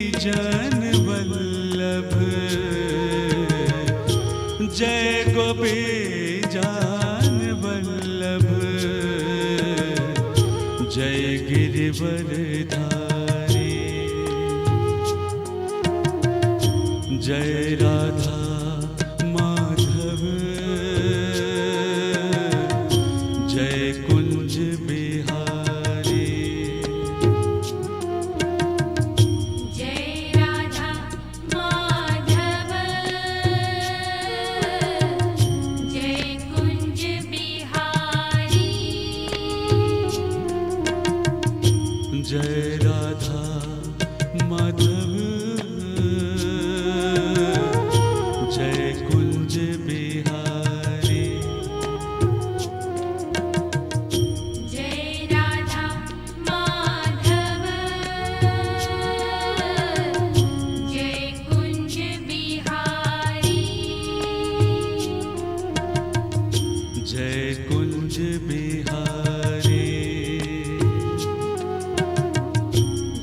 जन वल्लभ जय गोपी जान वल्लभ जय गिरिवरधारी जय राधा माधव जय कुंज बिहारी जय राधा माधव जय कुंज बिहारी जय राधा माधव जय कुंज बिहारी जय राधा माधव जय कुंज बिहारी जय कुंज बिहारी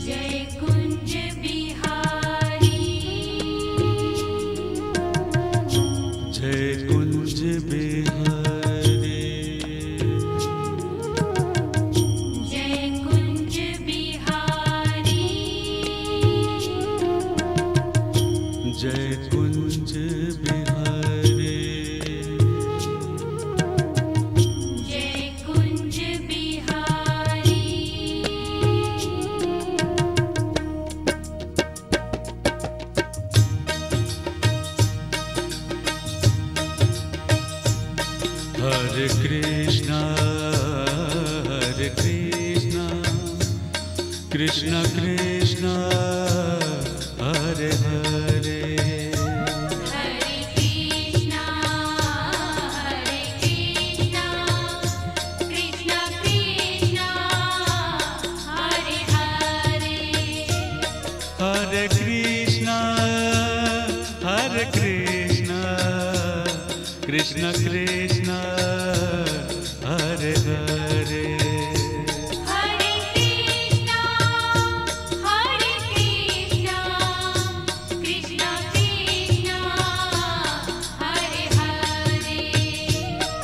जय कुंज बिहारी जय कुंज बिहारी जय कुंज बिहारी जय कुंज बिहारी जय कुंज बिहारी हरे Krishna Krishna Krishna Hare Hare Hare Krishna Krishna Krishna Hare Hare Hare Krishna Krishna Krishna Hare Hare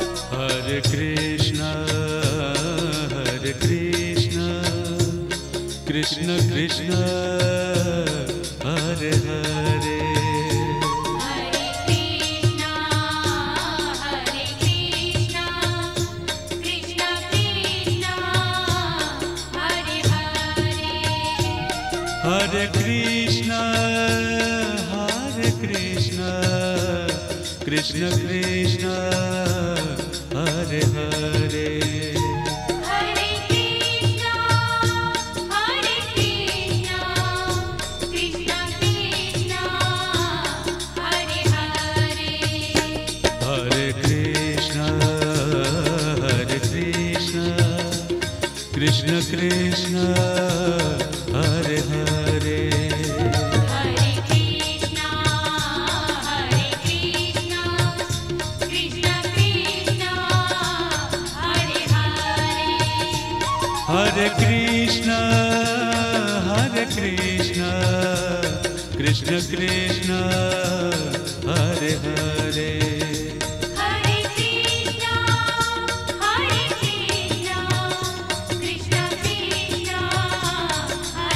Hare Krishna Krishna Krishna Hare Hare Hare Krishna Krishna Krishna Hare Hare Hare Krishna Krishna Krishna Hare Hare Hare Krishna Krishna Krishna Hare Hare Hare Krishna Krishna Krishna Hare Hare Hare Krishna Krishna Krishna Hare Hare Hare Krishna Krishna Krishna Hare Hare Hare Krishna Krishna Krishna Hare Hare Hare Krishna Krishna Krishna Hare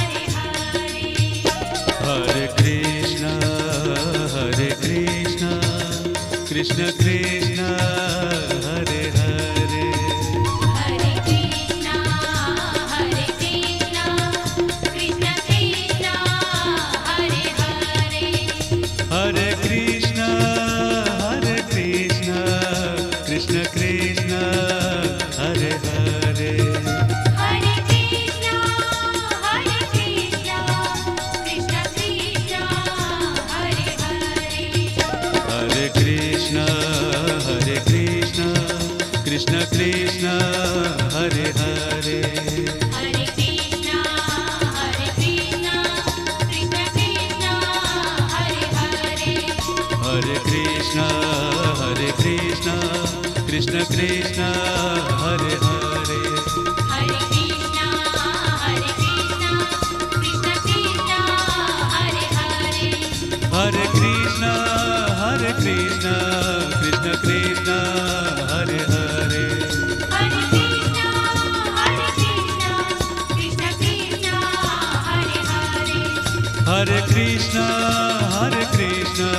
Hare Hare Krishna Krishna Krishna Hare Hare Hare Krishna Krishna Krishna Hare Hare Hare Krishna Krishna Krishna Hare Hare Hare Krishna Krishna Krishna Hare Hare Hare Krishna Krishna Krishna Hare Hare Hare Krishna Krishna Krishna Hare Hare Hare Krishna Krishna Krishna Hare Hare Hare Krishna Krishna Krishna Hare Krishna, Hare Krishna, Krishna Krishna, Hare Hare. Hare Krishna, Hare Krishna, Krishna Krishna, Hare Hare. Hare Krishna, Hare Krishna,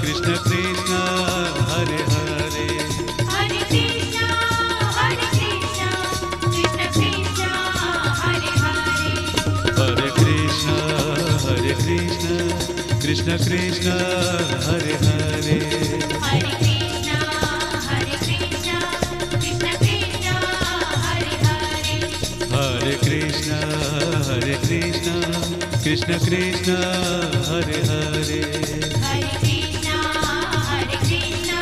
Krishna Krishna, Hare Hare. Hare Krishna, Hare Krishna, Krishna Krishna, Hare Hare. Hare Krishna, Hare Krishna, Krishna Krishna, Hare Hare. Hare Krishna, Hare Krishna, Krishna Krishna, Hare Hare. Hare Krishna, Hare Krishna, Krishna Krishna, Hare Hare. Hare Krishna, Hare Krishna,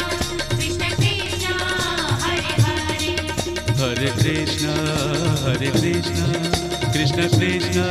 Krishna Krishna, Hare Hare. Hare Krishna, Hare Krishna, Krishna Krishna,